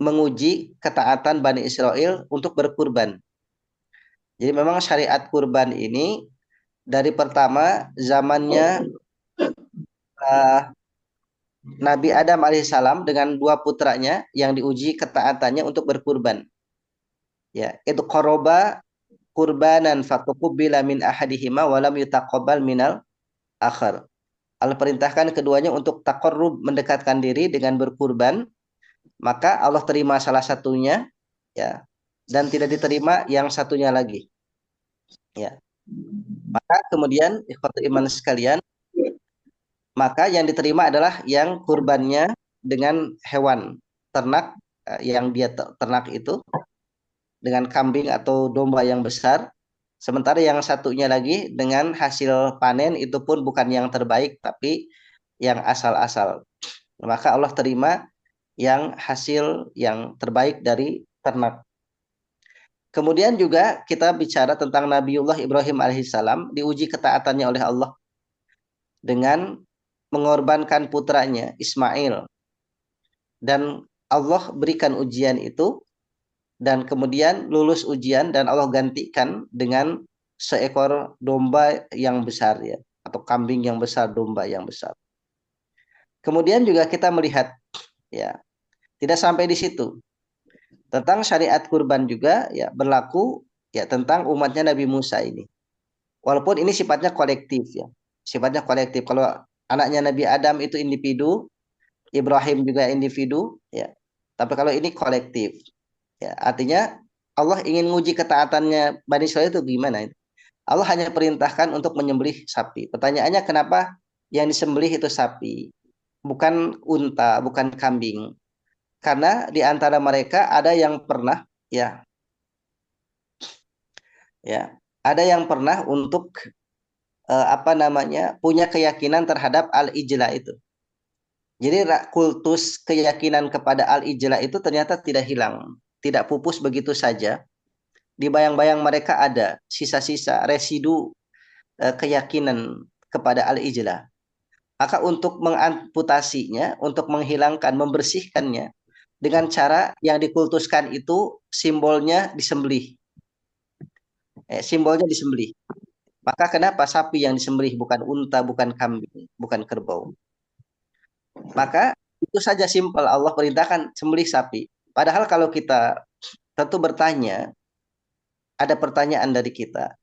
menguji ketaatan Bani Israel untuk berkurban. Jadi memang syariat kurban ini dari pertama zamannya Nabi Adam alaihissalam dengan dua putranya yang diuji ketaatannya untuk berkurban. Ya, itu qoroba kurbanan fatuqubila min ahadihima walam yutaqabbal minal akhar. Allah perintahkan keduanya untuk taqarrub, mendekatkan diri dengan berkurban, maka Allah terima salah satunya, ya, dan tidak diterima yang satunya lagi. Ya. Maka kemudian ikhwatul iman sekalian, maka yang diterima adalah yang kurbannya dengan hewan ternak, yang dia ternak itu dengan kambing atau domba yang besar. Sementara yang satunya lagi dengan hasil panen itu pun bukan yang terbaik tapi yang asal-asal. Maka Allah terima yang hasil yang terbaik dari ternak. Kemudian juga kita bicara tentang Nabiullah Ibrahim alaihissalam, diuji ketaatannya oleh Allah dengan mengorbankan putranya Ismail. Dan Allah berikan ujian itu, dan kemudian lulus ujian dan Allah gantikan dengan seekor domba yang besar, ya, atau kambing yang besar, domba yang besar. Kemudian juga kita melihat, ya, tidak sampai di situ. Tentang syariat kurban juga, ya, berlaku, ya, tentang umatnya Nabi Musa ini. Walaupun ini sifatnya kolektif, ya. Sifatnya kolektif. Kalau anaknya Nabi Adam itu individu, Ibrahim juga individu, ya. Tapi kalau ini kolektif. Ya, artinya Allah ingin menguji ketaatannya Bani Israil itu gimana? Allah hanya perintahkan untuk menyembelih sapi. Pertanyaannya, kenapa yang disembelih itu sapi, bukan unta, bukan kambing? Karena di antara mereka ada yang pernah, ya, ada yang pernah untuk punya keyakinan terhadap al-ijla itu. Jadi kultus keyakinan kepada al-ijla itu ternyata tidak hilang, tidak pupus begitu saja. Di bayang-bayang mereka ada sisa-sisa residu keyakinan kepada al-ijla. Maka untuk mengamputasinya, untuk menghilangkan, membersihkannya, dengan cara yang dikultuskan itu simbolnya disembelih. Simbolnya disembelih. Maka kenapa sapi yang disembelih, bukan unta, bukan kambing, bukan kerbau? Maka itu saja simpel, Allah perintahkan sembelih sapi. Padahal kalau kita tentu bertanya, ada pertanyaan dari kita,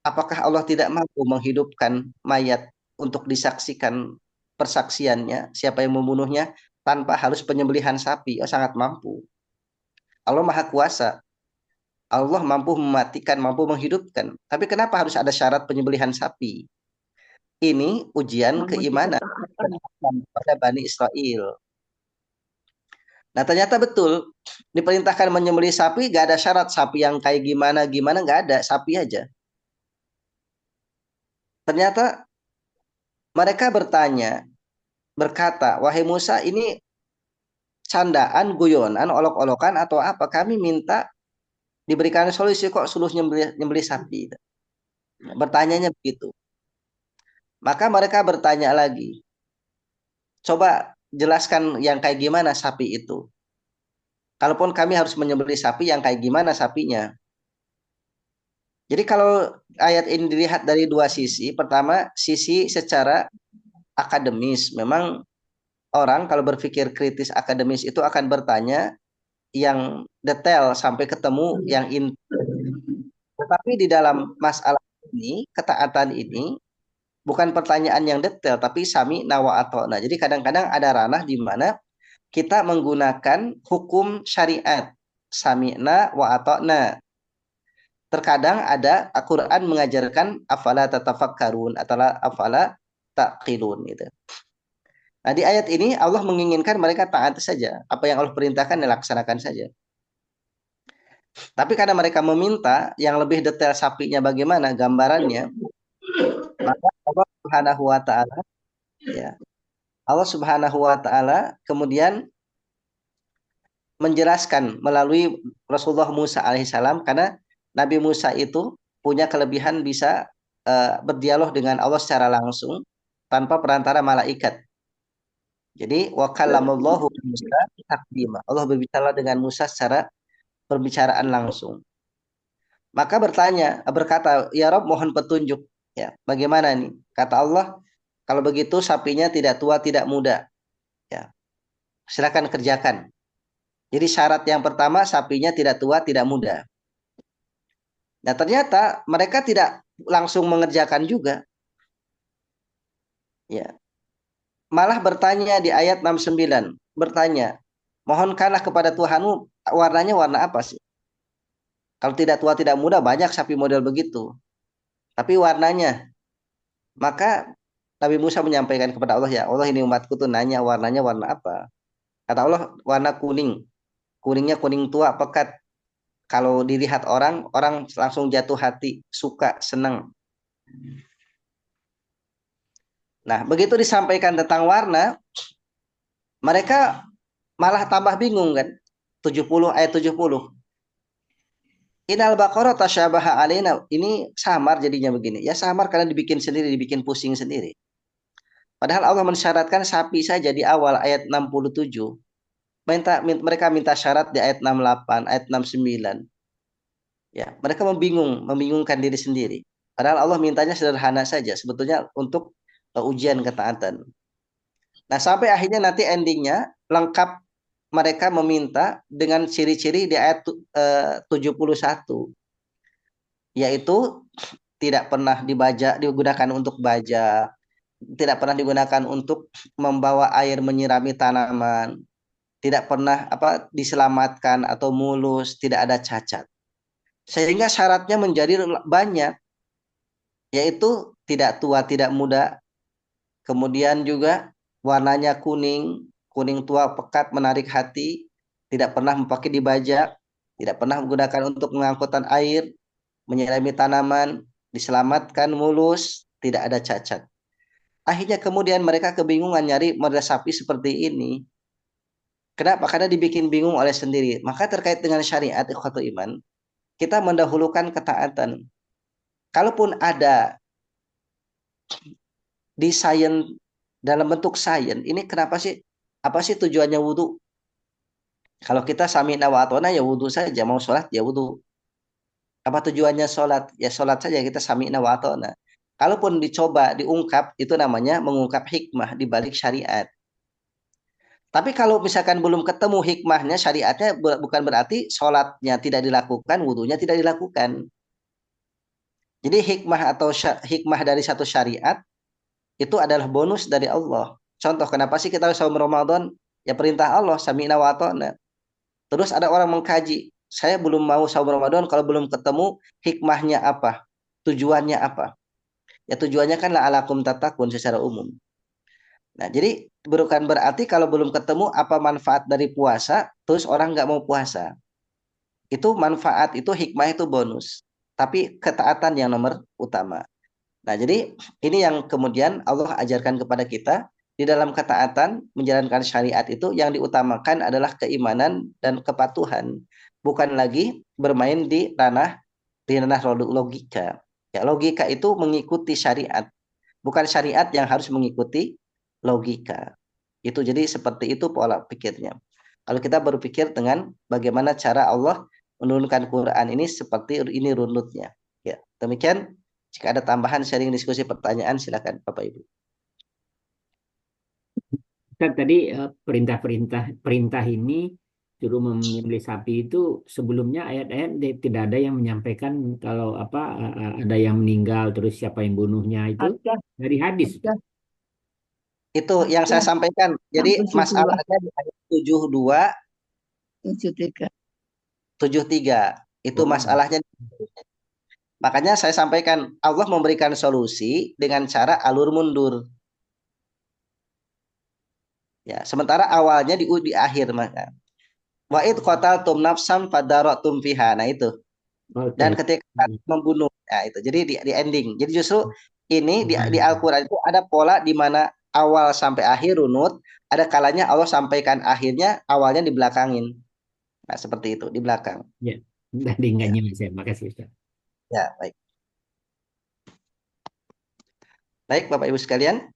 apakah Allah tidak mampu menghidupkan mayat untuk disaksikan persaksiannya, siapa yang membunuhnya, tanpa harus penyembelihan sapi? Oh, sangat mampu. Allah Maha Kuasa. Allah mampu mematikan, mampu menghidupkan. Tapi kenapa harus ada syarat penyembelihan sapi? Ini ujian keimanan pada Bani Israel. Nah, ternyata betul diperintahkan menyembelih sapi, gak ada syarat sapi yang kayak gimana, gak ada, sapi aja. Ternyata mereka berkata, wahai Musa, ini candaan, guyonan, olok-olokan atau apa? Kami minta diberikan solusi, kok suruh nyembelih sapi. Bertanyanya begitu. Maka mereka bertanya lagi, coba jelaskan yang kayak gimana sapi itu. Kalaupun kami harus menyembelih sapi, yang kayak gimana sapinya? Jadi kalau ayat ini dilihat dari dua sisi. Pertama, sisi secara akademis. Memang orang kalau berpikir kritis akademis itu akan bertanya yang detail sampai ketemu yang inti. Tetapi di dalam masalah ini, ketaatan ini, bukan pertanyaan yang detail, tapi sami nawa atona. Jadi kadang-kadang ada ranah di mana kita menggunakan hukum syariat, sami'na wa atona. Terkadang ada Al-Quran mengajarkan afala tatafakkarun atau afala taqilun gitu. Nah, di ayat ini Allah menginginkan mereka taat saja, apa yang Allah perintahkan dilaksanakan saja. Tapi karena mereka meminta yang lebih detail sapinya bagaimana gambarannya, maka Allah Subhanahu wa taala, ya, Allah Subhanahu wa taala kemudian menjelaskan melalui Rasulullah Musa alaihissalam, karena Nabi Musa itu punya kelebihan bisa berdialog dengan Allah secara langsung tanpa perantara malaikat. Jadi wa kallamallahu Musa taklima. Allah berbicara dengan Musa secara perbicaraan langsung. Maka berkata, ya Rob, mohon petunjuk. Ya, bagaimana nih? Kata Allah, kalau begitu sapinya tidak tua, tidak muda. Ya, silakan kerjakan. Jadi syarat yang pertama, sapinya tidak tua, tidak muda. Nah, ternyata mereka tidak langsung mengerjakan juga. Ya, malah bertanya di ayat 69, bertanya, mohonkanlah kepada Tuhanmu, warnanya warna apa sih? Kalau tidak tua tidak muda banyak sapi model begitu. Tapi warnanya, maka Nabi Musa menyampaikan kepada Allah, ya Allah, ini umatku tuh nanya warnanya warna apa? Kata Allah, warna kuning. Kuningnya kuning tua pekat. Kalau dilihat orang, orang langsung jatuh hati, suka, senang. Nah, begitu disampaikan tentang warna, mereka malah tambah bingung kan. 70 ayat 70. Inal Baqarah tasyabaha alaina. Ini samar jadinya begini. Ya samar karena dibikin sendiri, dibikin pusing sendiri. Padahal Allah mensyaratkan sapi saja di awal ayat 67. Mereka minta syarat di ayat 68, ayat 69. Ya, mereka membingungkan diri sendiri. Padahal Allah mintanya sederhana saja, sebetulnya untuk ujian ketaatan. Nah, sampai akhirnya nanti endingnya lengkap, mereka meminta dengan ciri-ciri di ayat 71, yaitu tidak pernah digunakan untuk baja, tidak pernah digunakan untuk membawa air menyirami tanaman, tidak pernah diselamatkan atau mulus, tidak ada cacat. Sehingga syaratnya menjadi banyak, yaitu tidak tua, tidak muda, kemudian juga warnanya kuning, kuning tua pekat menarik hati, tidak pernah memakai dibajak, tidak pernah menggunakan untuk mengangkutan air, menyirami tanaman, diselamatkan, mulus, tidak ada cacat. Akhirnya kemudian mereka kebingungan nyari model sapi seperti ini. Kenapa? Karena dibikin bingung oleh sendiri. Maka terkait dengan syariat ikhwatul iman, kita mendahulukan ketaatan. Kalaupun ada di sains, dalam bentuk sains, ini kenapa sih? Apa sih tujuannya wudhu? Kalau kita sami'na wa ata'na ya wudhu saja, mau sholat ya wudhu. Apa tujuannya sholat? Ya sholat saja, kita sami'na wa ata'na. Kalaupun dicoba diungkap, itu namanya mengungkap hikmah di balik syariat. Tapi kalau misalkan belum ketemu hikmahnya, syariatnya bukan berarti sholatnya tidak dilakukan, wudhunya tidak dilakukan. Jadi hikmah dari satu syariat itu adalah bonus dari Allah. Contoh, kenapa sih kita saum Ramadan? Ya perintah Allah, sami'na wa ata'na. Terus ada orang mengkaji, saya belum mau saum Ramadan kalau belum ketemu hikmahnya apa, tujuannya apa. Ya tujuannya kan la'alakum tattaqun secara umum. Nah, jadi bukan berarti kalau belum ketemu apa manfaat dari puasa, terus orang nggak mau puasa. Itu manfaat, itu hikmah, itu bonus. Tapi ketaatan yang nomor utama. Nah, jadi ini yang kemudian Allah ajarkan kepada kita, di dalam ketaatan, menjalankan syariat itu yang diutamakan adalah keimanan dan kepatuhan. Bukan lagi bermain di ranah logika. Ya, logika itu mengikuti syariat. Bukan syariat yang harus mengikuti logika. Itu jadi seperti itu pola pikirnya. Kalau kita berpikir dengan bagaimana cara Allah menurunkan Quran ini, seperti ini runutnya. Ya, demikian. Jika ada tambahan sharing diskusi pertanyaan, silakan Bapak Ibu. Tadi perintah ini suruh memilih sapi itu sebelumnya ayat-ayat tidak ada yang menyampaikan kalau ada yang meninggal terus siapa yang bunuhnya, itu Ada, dari hadis. ada, Itu yang saya sampaikan. Jadi 62, masalahnya di ayat 72, 73. 73. Itu Oh. masalahnya. Makanya saya sampaikan, Allah memberikan solusi dengan cara alur mundur. Ya, sementara awalnya di akhir, maka wa id qataltum nafsan fadara'tum fiha. Nah itu. Oke. Dan ketika membunuh, nah itu. Jadi di ending. Jadi justru ini di Al-Qur'an itu ada pola di mana awal sampai akhir runut, ada kalanya Allah sampaikan akhirnya, awalnya dibelakangin. Nah, seperti itu, di belakang. Ya, tadi nggak nyimak saya. Makasih Ustaz. Ya, baik. Baik, Bapak Ibu sekalian.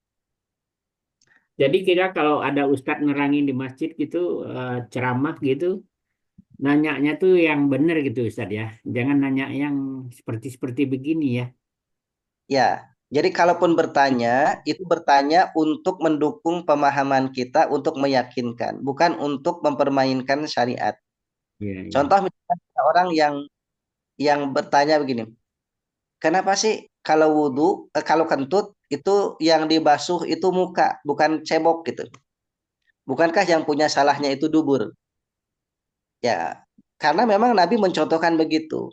Jadi kira kalau ada Ustadz nerangin di masjid gitu, ceramah gitu, nanyanya tuh yang benar gitu Ustadz ya. Jangan nanya yang seperti begini ya. Ya, jadi kalaupun bertanya, itu bertanya untuk mendukung pemahaman kita, untuk meyakinkan, bukan untuk mempermainkan syariat. Ya, ya. Contoh misalnya orang yang yang bertanya begini, kenapa sih kalau wudhu, kalau kentut itu yang dibasuh itu muka, bukan cebok gitu? Bukankah yang punya salahnya itu dubur? Ya, karena memang Nabi mencontohkan begitu.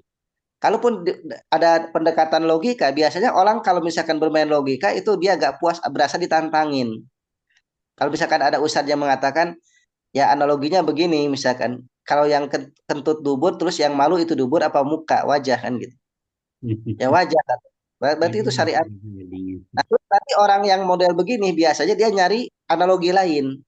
Kalaupun ada pendekatan logika, biasanya orang kalau misalkan bermain logika itu dia agak puas, berasa ditantangin. Kalau misalkan ada ustadz yang mengatakan, ya analoginya begini, misalkan kalau yang kentut dubur, terus yang malu itu dubur apa muka, wajah kan gitu. Ya wajah. Berarti itu syariat. Nah, terus nanti orang yang model begini biasanya dia nyari analogi lain.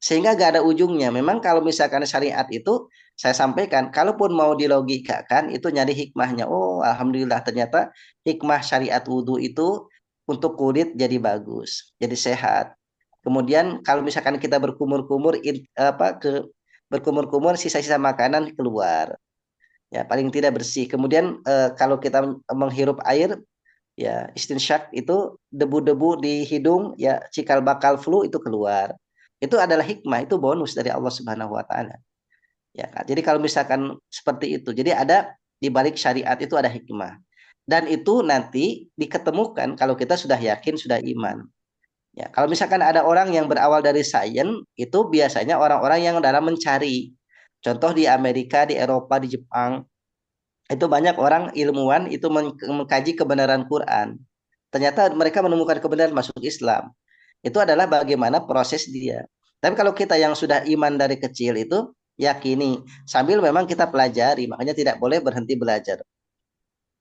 Sehingga gak ada ujungnya. Memang kalau misalkan syariat itu, saya sampaikan, kalaupun mau dilogikakan, itu nyari hikmahnya. Oh, alhamdulillah ternyata hikmah syariat wudhu itu untuk kulit jadi bagus, jadi sehat. Kemudian kalau misalkan kita berkumur-kumur, berkumur-kumur sisa-sisa makanan keluar, ya paling tidak bersih. Kemudian kalau kita menghirup air, ya istinsyak itu debu-debu di hidung, ya cikal bakal flu itu keluar. Itu adalah hikmah, itu bonus dari Allah Subhanahu wa taala. Ya kan? Jadi kalau misalkan seperti itu, jadi ada di balik syariat itu ada hikmah. Dan itu nanti diketemukan kalau kita sudah yakin, sudah iman. Ya, kalau misalkan ada orang yang berawal dari sains, itu biasanya orang-orang yang dalam mencari. Contoh di Amerika, di Eropa, di Jepang, itu banyak orang ilmuwan itu mengkaji kebenaran Quran. Ternyata mereka menemukan kebenaran masuk Islam. Itu adalah bagaimana proses dia. Tapi kalau kita yang sudah iman dari kecil itu yakini sambil memang kita pelajari, makanya tidak boleh berhenti belajar.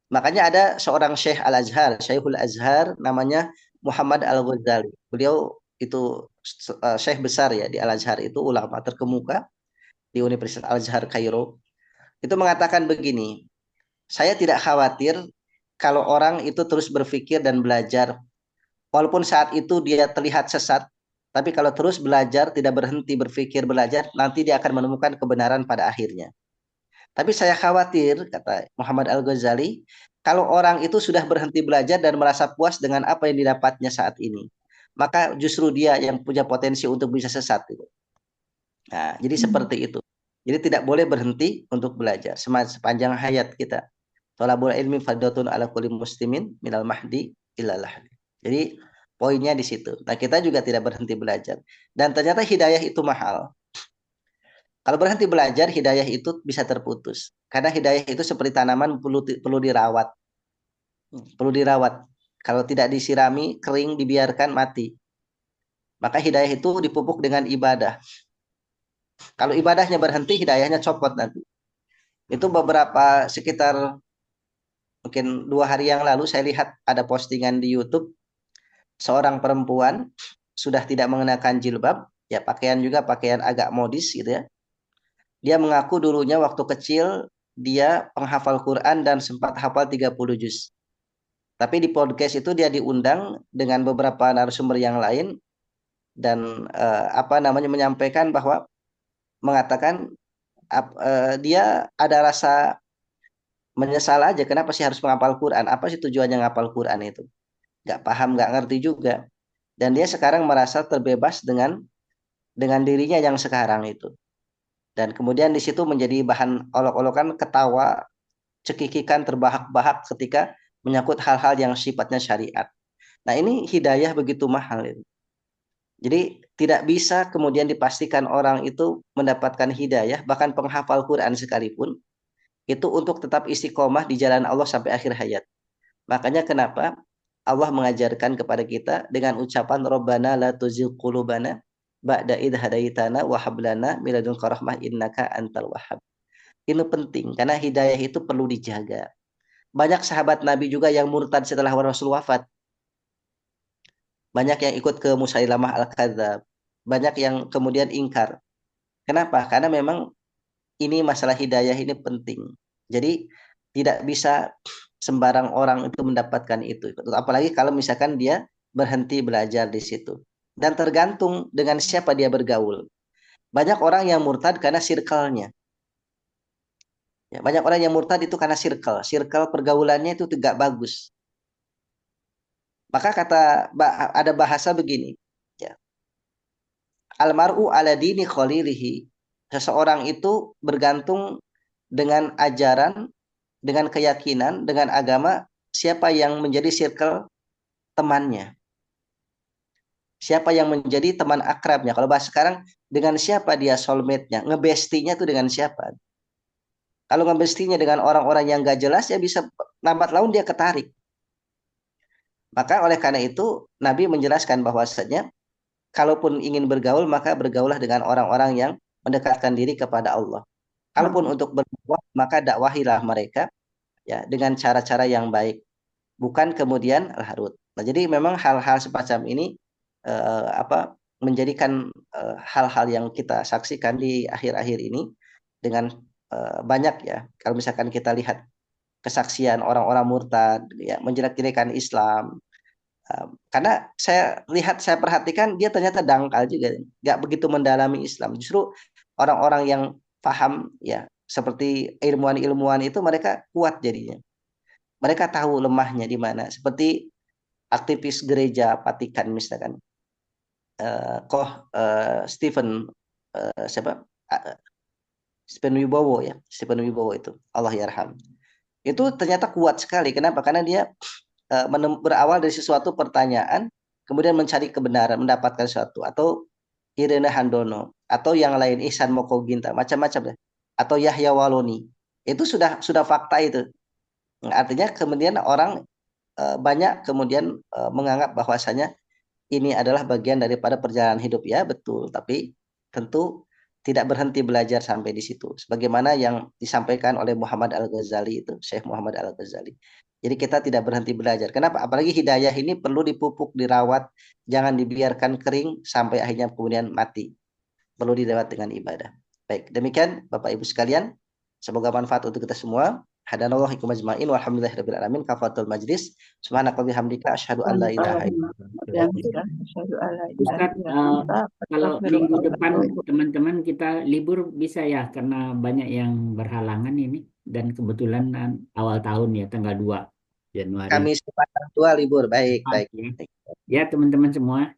Makanya ada seorang Syekh Al-Azhar, Syekhul Azhar namanya Muhammad Al-Ghazali. Beliau itu Syekh besar ya di Al-Azhar, itu ulama terkemuka di Universitas Al-Azhar Kairo. Itu mengatakan begini, saya tidak khawatir kalau orang itu terus berpikir dan belajar. Walaupun saat itu dia terlihat sesat, tapi kalau terus belajar, tidak berhenti berpikir, belajar, nanti dia akan menemukan kebenaran pada akhirnya. Tapi saya khawatir, kata Muhammad Al-Ghazali, kalau orang itu sudah berhenti belajar dan merasa puas dengan apa yang didapatnya saat ini, maka justru dia yang punya potensi untuk bisa sesat. Nah, jadi seperti itu. Jadi tidak boleh berhenti untuk belajar sepanjang hayat kita. Thalabul ilmi fardhatun ala kulli muslimin minal mahdi ilal lahdi. Jadi poinnya di situ. Nah, kita juga tidak berhenti belajar. Dan ternyata hidayah itu mahal. Kalau berhenti belajar, hidayah itu bisa terputus. Karena hidayah itu seperti tanaman perlu dirawat. Perlu dirawat. Kalau tidak disirami, kering, dibiarkan, mati. Maka hidayah itu dipupuk dengan ibadah. Kalau ibadahnya berhenti, hidayahnya copot nanti. Itu beberapa sekitar mungkin 2 hari yang lalu saya lihat ada postingan di YouTube, seorang perempuan sudah tidak mengenakan jilbab, ya pakaian juga pakaian agak modis gitu ya. Dia mengaku dulunya waktu kecil dia penghafal Quran dan sempat hafal 30 juz. Tapi di podcast itu dia diundang dengan beberapa narasumber yang lain dan menyampaikan bahwa mengatakan dia ada rasa menyesal aja, kenapa sih harus menghafal Quran? Apa sih tujuannya ngapal Quran itu? Gak paham, gak ngerti juga. Dan dia sekarang merasa terbebas dengan dirinya yang sekarang itu. Dan kemudian di situ menjadi bahan olok-olokan, ketawa, cekikikan, terbahak-bahak ketika menyangkut hal-hal yang sifatnya syariat. Nah, ini hidayah begitu mahal itu. Jadi tidak bisa kemudian dipastikan orang itu mendapatkan hidayah, bahkan penghafal Quran sekalipun, itu untuk tetap istiqomah di jalan Allah sampai akhir hayat. Makanya kenapa Allah mengajarkan kepada kita dengan ucapan Rabbana la tuzigh qulubana ba'da idh hadaitana wa hab lana min ladunka rahmah innaka antal wahhab. Ini penting karena hidayah itu perlu dijaga. Banyak sahabat Nabi juga yang murtad setelah Rasul wafat. Banyak yang ikut ke Musailamah al-Kadzab. Banyak yang kemudian ingkar. Kenapa? Karena memang ini masalah hidayah ini penting. Jadi tidak bisa sembarang orang itu mendapatkan itu. Apalagi kalau misalkan dia berhenti belajar di situ. Dan tergantung dengan siapa dia bergaul. Banyak orang yang murtad karena circle-nya. Ya, banyak orang yang murtad itu karena circle. Circle pergaulannya itu tidak bagus. Maka ada bahasa begini. Ya. Almar'u ala dini khalilihi. Seseorang itu bergantung dengan ajaran dengan keyakinan, dengan agama, siapa yang menjadi circle temannya, siapa yang menjadi teman akrabnya. Kalau bahas sekarang, dengan siapa dia soulmate-nya, ngebestinya tuh dengan siapa. Kalau ngebestinya dengan orang-orang yang gak jelas, ya bisa lambat laun dia ketarik. Maka oleh karena itu, Nabi menjelaskan bahwasanya, kalaupun ingin bergaul, maka bergaulah dengan orang-orang yang mendekatkan diri kepada Allah. Kalaupun untuk berdakwah, maka dakwahilah mereka ya dengan cara-cara yang baik, bukan kemudian larut. Nah, jadi memang hal-hal semacam ini menjadikan hal-hal yang kita saksikan di akhir-akhir ini dengan banyak ya. Kalau misalkan kita lihat kesaksian orang-orang murtad ya menjelek-jelekan Islam, karena saya perhatikan dia ternyata dangkal juga, nggak begitu mendalami Islam. Justru orang-orang yang paham ya seperti ilmuwan-ilmuwan itu mereka kuat jadinya. Mereka tahu lemahnya di mana. Seperti aktivis gereja Vatikan misalkan, Stephen Stephen Wibowo ya, Stephen Wibowo itu, Allah yarham. Itu ternyata kuat sekali. Kenapa? Karena dia berawal dari sesuatu pertanyaan, kemudian mencari kebenaran, mendapatkan sesuatu. Atau Irene Handono, atau yang lain, Ihsan Mokoginta, macam-macam ya. Atau Yahya Waloni. Itu sudah fakta itu. Artinya kemudian orang banyak kemudian menganggap bahwasanya ini adalah bagian daripada perjalanan hidup. Ya betul, tapi tentu tidak berhenti belajar sampai di situ. Sebagaimana yang disampaikan oleh Muhammad Al-Ghazali itu, Syekh Muhammad Al-Ghazali. Jadi kita tidak berhenti belajar. Kenapa? Apalagi hidayah ini perlu dipupuk, dirawat, jangan dibiarkan kering sampai akhirnya kemudian mati. Perlu dilewat dengan ibadah. Baik, demikian Bapak Ibu sekalian. Semoga manfaat untuk kita semua. Hadanallahu ikum ajma'in walhamdulillahirabbil alamin. Kafatul majlis. Subhanaka bihamdika asyhadu an la ilaha illa Ustaz, kalau minggu depan teman-teman kita libur bisa ya, karena banyak yang berhalangan ini, dan kebetulan awal tahun ya, tanggal 2 Januari. Kamis tanggal 2 libur. Baik. Ya teman-teman semua.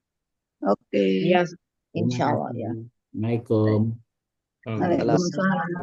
Oke. Ya, Terima insya Allah kasih. ya. Assalamualaikum. Waalaikumsalam.